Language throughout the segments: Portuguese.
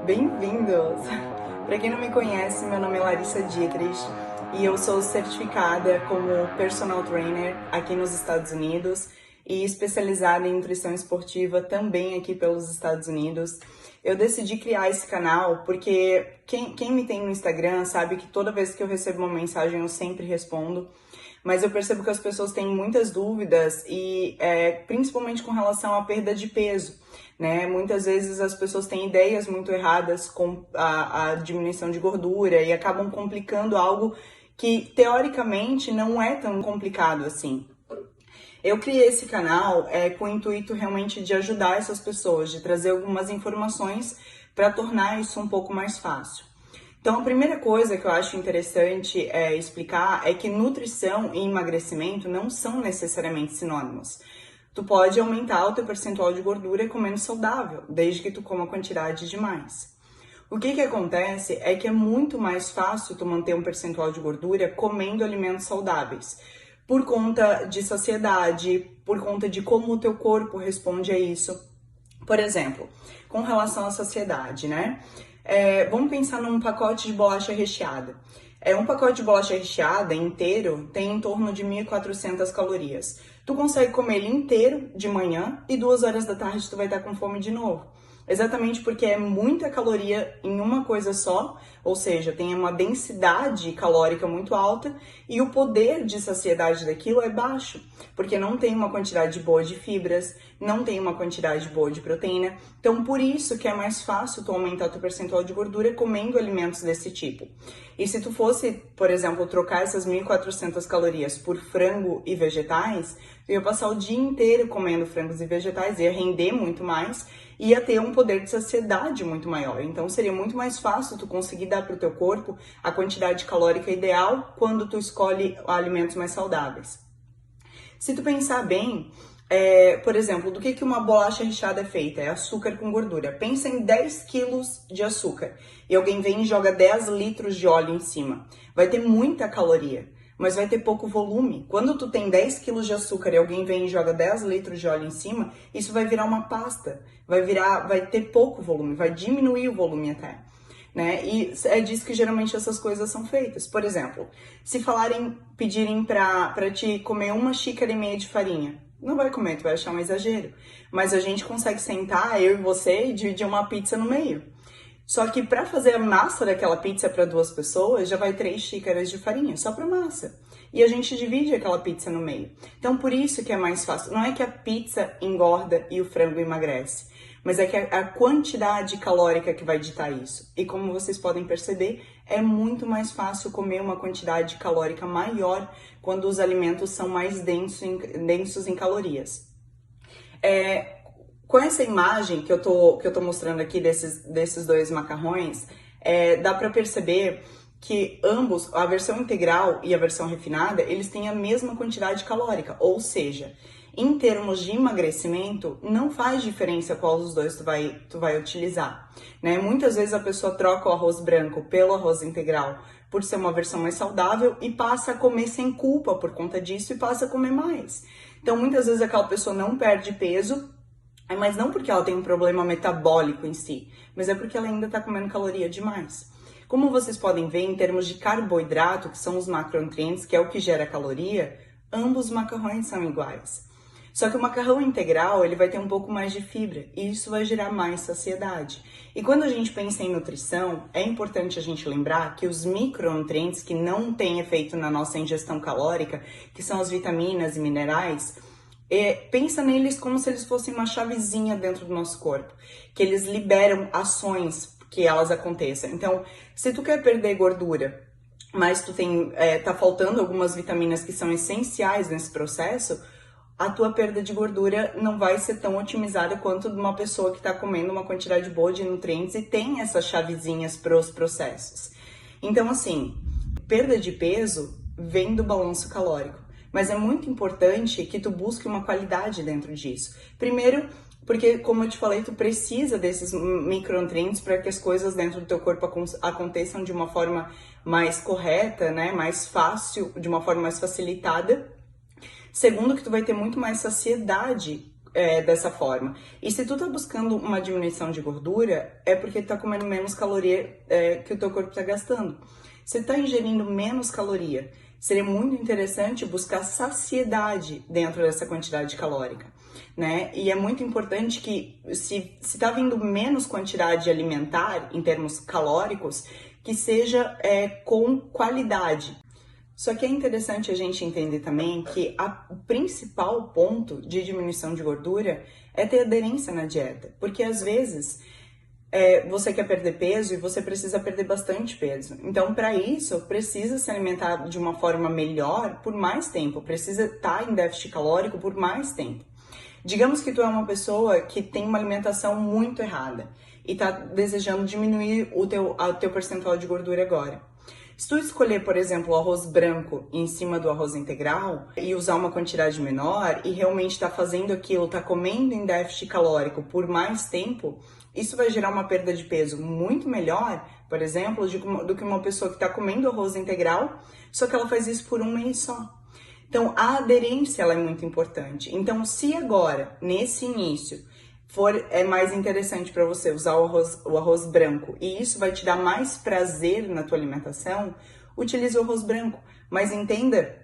Bem-vindos! Para quem não me conhece, meu nome é Larissa Dietrich e eu sou certificada como personal trainer aqui nos Estados Unidos e especializada em nutrição esportiva também aqui pelos Estados Unidos. Eu decidi criar esse canal porque quem me tem no Instagram sabe que toda vez que eu recebo uma mensagem eu sempre respondo, mas eu percebo que as pessoas têm muitas dúvidas e principalmente com relação à perda de peso, né? Muitas vezes as pessoas têm ideias muito erradas com a diminuição de gordura e acabam complicando algo que teoricamente não é tão complicado assim. Eu criei esse canal com o intuito realmente de ajudar essas pessoas, de trazer algumas informações para tornar isso um pouco mais fácil. Então, a primeira coisa que eu acho interessante explicar é que nutrição e emagrecimento não são necessariamente sinônimos. Tu pode aumentar o teu percentual de gordura comendo saudável, desde que tu coma quantidade demais. O que acontece é que é muito mais fácil tu manter um percentual de gordura comendo alimentos saudáveis, por conta de saciedade, por conta de como o teu corpo responde a isso. Por exemplo, com relação à saciedade, né? Vamos pensar num pacote de bolacha recheada. Um pacote de bolacha recheada inteiro tem em torno de 1.400 calorias. Tu consegue comer ele inteiro de manhã e 2 horas da tarde tu vai estar com fome de novo. Exatamente porque é muita caloria em uma coisa só, ou seja, tem uma densidade calórica muito alta e o poder de saciedade daquilo é baixo, porque não tem uma quantidade boa de fibras, não tem uma quantidade boa de proteína. Então, por isso que é mais fácil tu aumentar teu percentual de gordura comendo alimentos desse tipo. E se tu fosse, por exemplo, trocar essas 1.400 calorias por frango e vegetais, tu ia passar o dia inteiro comendo frangos e vegetais, ia render muito mais, ia ter um poder de saciedade muito maior. Então seria muito mais fácil tu conseguir dar para o teu corpo a quantidade calórica ideal quando tu escolhe alimentos mais saudáveis. Se tu pensar bem, por exemplo, do que uma bolacha recheada é feita? É açúcar com gordura. Pensa em 10 quilos de açúcar e alguém vem e joga 10 litros de óleo em cima. Vai ter muita caloria, mas vai ter pouco volume. Quando tu tem 10 quilos de açúcar e alguém vem e joga 10 litros de óleo em cima, isso vai virar uma pasta, vai ter pouco volume, vai diminuir o volume até, né? E é disso que geralmente essas coisas são feitas. Por exemplo, se pedirem pra te comer 1,5 xícaras de farinha, não vai comer, tu vai achar um exagero. Mas a gente consegue sentar, eu e você, e dividir uma pizza no meio. Só que para fazer a massa daquela pizza para 2 pessoas, já vai 3 xícaras de farinha, só para massa. E a gente divide aquela pizza no meio. Então, por isso que é mais fácil. Não é que a pizza engorda e o frango emagrece, mas é que a quantidade calórica que vai ditar isso. E como vocês podem perceber, é muito mais fácil comer uma quantidade calórica maior quando os alimentos são mais densos em calorias. Com essa imagem que eu tô mostrando aqui desses 2 macarrões, dá para perceber que ambos, a versão integral e a versão refinada, eles têm a mesma quantidade calórica, ou seja, em termos de emagrecimento, não faz diferença qual dos dois tu vai utilizar, né? Muitas vezes a pessoa troca o arroz branco pelo arroz integral por ser uma versão mais saudável e passa a comer sem culpa por conta disso e passa a comer mais. Então, muitas vezes aquela pessoa não perde peso, mas não porque ela tem um problema metabólico em si, mas é porque ela ainda está comendo caloria demais. Como vocês podem ver, em termos de carboidrato, que são os macronutrientes, que é o que gera caloria, ambos os macarrões são iguais. Só que o macarrão integral, ele vai ter um pouco mais de fibra, e isso vai gerar mais saciedade. E quando a gente pensa em nutrição, é importante a gente lembrar que os micronutrientes que não têm efeito na nossa ingestão calórica, que são as vitaminas e minerais, pensa neles como se eles fossem uma chavezinha dentro do nosso corpo, que eles liberam ações que elas aconteçam. Então, se tu quer perder gordura, mas tu tá faltando algumas vitaminas que são essenciais nesse processo, a tua perda de gordura não vai ser tão otimizada quanto de uma pessoa que está comendo uma quantidade boa de nutrientes e tem essas chavezinhas para os processos. Então, assim, perda de peso vem do balanço calórico. Mas é muito importante que tu busque uma qualidade dentro disso. Primeiro, porque, como eu te falei, tu precisa desses micronutrientes para que as coisas dentro do teu corpo aconteçam de uma forma mais correta, né? Mais fácil, de uma forma mais facilitada. Segundo, que tu vai ter muito mais saciedade dessa forma. E se tu tá buscando uma diminuição de gordura, é porque tu tá comendo menos caloria que o teu corpo tá gastando. Se tu tá ingerindo menos caloria, seria muito interessante buscar saciedade dentro dessa quantidade calórica, né? E é muito importante que, se tá vindo menos quantidade alimentar, em termos calóricos, que seja com qualidade. Só que é interessante a gente entender também que o principal ponto de diminuição de gordura é ter aderência na dieta. Porque às vezes você quer perder peso e você precisa perder bastante peso. Então, para isso, precisa se alimentar de uma forma melhor por mais tempo. Precisa estar em déficit calórico por mais tempo. Digamos que tu é uma pessoa que tem uma alimentação muito errada e está desejando diminuir o teu percentual de gordura agora. Se tu escolher, por exemplo, o arroz branco em cima do arroz integral e usar uma quantidade menor e realmente tá fazendo aquilo, tá comendo em déficit calórico por mais tempo, isso vai gerar uma perda de peso muito melhor, por exemplo, do que uma pessoa que tá comendo arroz integral, só que ela faz isso por um mês só. Então, a aderência ela é muito importante. Então, se agora, nesse início, é mais interessante para você usar o arroz branco e isso vai te dar mais prazer na tua alimentação, utilize o arroz branco. Mas entenda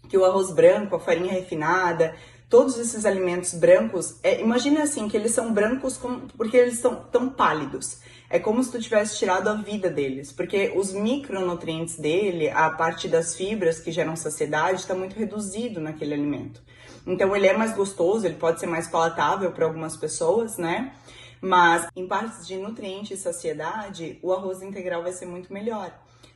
que o arroz branco, a farinha refinada, todos esses alimentos brancos, imagina assim, que eles são brancos porque eles são tão pálidos. É como se tu tivesse tirado a vida deles, porque os micronutrientes dele, a parte das fibras que geram saciedade, está muito reduzido naquele alimento. Então ele é mais gostoso, ele pode ser mais palatável para algumas pessoas, né? Mas em partes de nutriente e saciedade, o arroz integral vai ser muito melhor,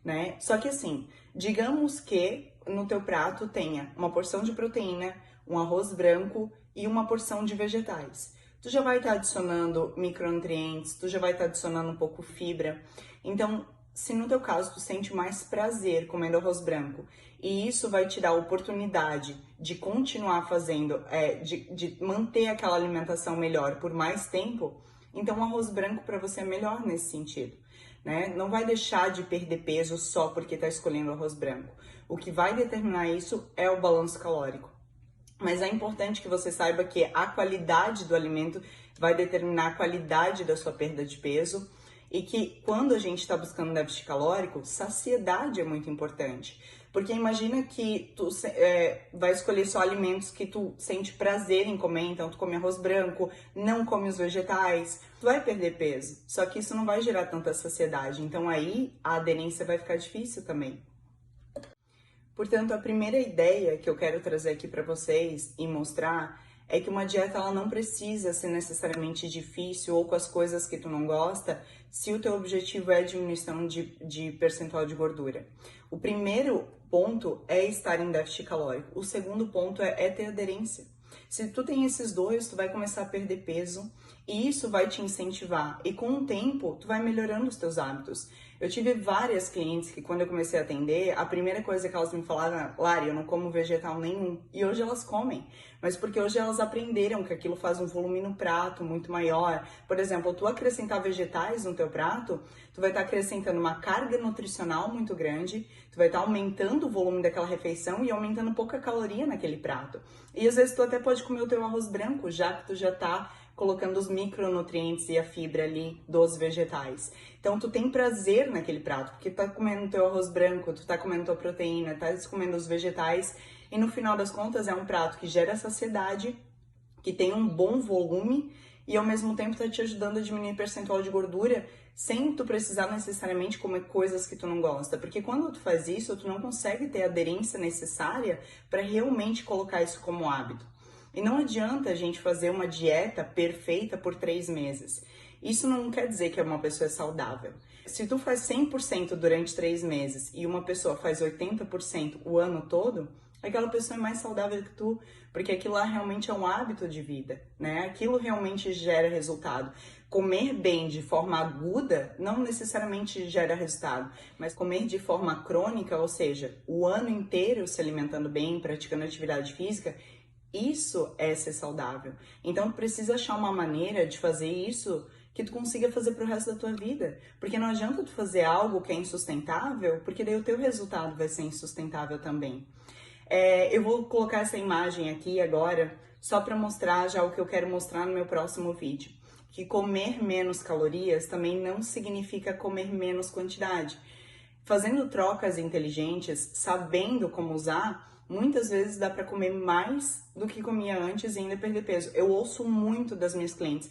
né? Só que assim, digamos que no teu prato tenha uma porção de proteína, um arroz branco e uma porção de vegetais. Tu já vai estar adicionando micronutrientes, tu já vai estar adicionando um pouco fibra. Então, se no teu caso tu sente mais prazer comendo arroz branco e isso vai te dar a oportunidade de continuar fazendo, de manter aquela alimentação melhor por mais tempo, então o arroz branco para você é melhor nesse sentido, né? Não vai deixar de perder peso só porque está escolhendo o arroz branco. O que vai determinar isso é o balanço calórico. Mas é importante que você saiba que a qualidade do alimento vai determinar a qualidade da sua perda de peso e que quando a gente está buscando déficit calórico, saciedade é muito importante. Porque imagina que tu vai escolher só alimentos que tu sente prazer em comer, então tu come arroz branco, não come os vegetais, tu vai perder peso. Só que isso não vai gerar tanta saciedade, então aí a aderência vai ficar difícil também. Portanto, a primeira ideia que eu quero trazer aqui para vocês e mostrar é que uma dieta ela não precisa ser necessariamente difícil ou com as coisas que tu não gosta, se o teu objetivo é a diminuição de percentual de gordura. O primeiro ponto é estar em déficit calórico. O segundo ponto é ter aderência. Se tu tem esses dois, tu vai começar a perder peso e isso vai te incentivar. E com o tempo, tu vai melhorando os teus hábitos. Eu tive várias clientes que quando eu comecei a atender, a primeira coisa que elas me falaram, Lari, eu não como vegetal nenhum. E hoje elas comem. Mas porque hoje elas aprenderam que aquilo faz um volume no prato muito maior. Por exemplo, tu acrescentar vegetais no teu prato, tu vai estar acrescentando uma carga nutricional muito grande, tu vai estar aumentando o volume daquela refeição e aumentando pouca caloria naquele prato. E às vezes tu até pode comer o teu arroz branco, já que tu já tá colocando os micronutrientes e a fibra ali dos vegetais. Então, tu tem prazer naquele prato, porque tu tá comendo teu arroz branco, tu tá comendo tua proteína, tá comendo os vegetais, e no final das contas é um prato que gera saciedade, que tem um bom volume, e ao mesmo tempo tá te ajudando a diminuir o percentual de gordura, sem tu precisar necessariamente comer coisas que tu não gosta. Porque quando tu faz isso, tu não consegue ter a aderência necessária para realmente colocar isso como hábito. E não adianta a gente fazer uma dieta perfeita por 3 meses. Isso não quer dizer que uma pessoa é saudável. Se tu faz 100% durante 3 meses e uma pessoa faz 80% o ano todo, aquela pessoa é mais saudável que tu, porque aquilo lá realmente é um hábito de vida, né? Aquilo realmente gera resultado. Comer bem de forma aguda não necessariamente gera resultado, mas comer de forma crônica, ou seja, o ano inteiro se alimentando bem, praticando atividade física, isso é ser saudável. Então, tu precisa achar uma maneira de fazer isso que tu consiga fazer pro resto da tua vida. Porque não adianta tu fazer algo que é insustentável, porque daí o teu resultado vai ser insustentável também. Eu vou colocar essa imagem aqui agora só para mostrar já o que eu quero mostrar no meu próximo vídeo. Que comer menos calorias também não significa comer menos quantidade. Fazendo trocas inteligentes, sabendo como usar, muitas vezes dá para comer mais do que comia antes e ainda perder peso. Eu ouço muito das minhas clientes: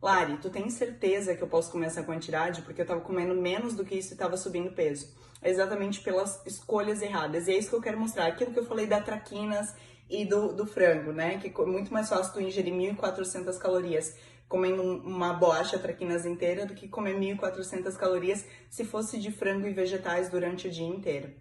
Lari, tu tem certeza que eu posso comer essa quantidade? Porque eu tava comendo menos do que isso e tava subindo peso. É exatamente pelas escolhas erradas. E é isso que eu quero mostrar. Aquilo que eu falei da traquinas e do frango, né? Que é muito mais fácil tu ingerir 1.400 calorias comendo uma bolacha traquinas inteira do que comer 1.400 calorias se fosse de frango e vegetais durante o dia inteiro.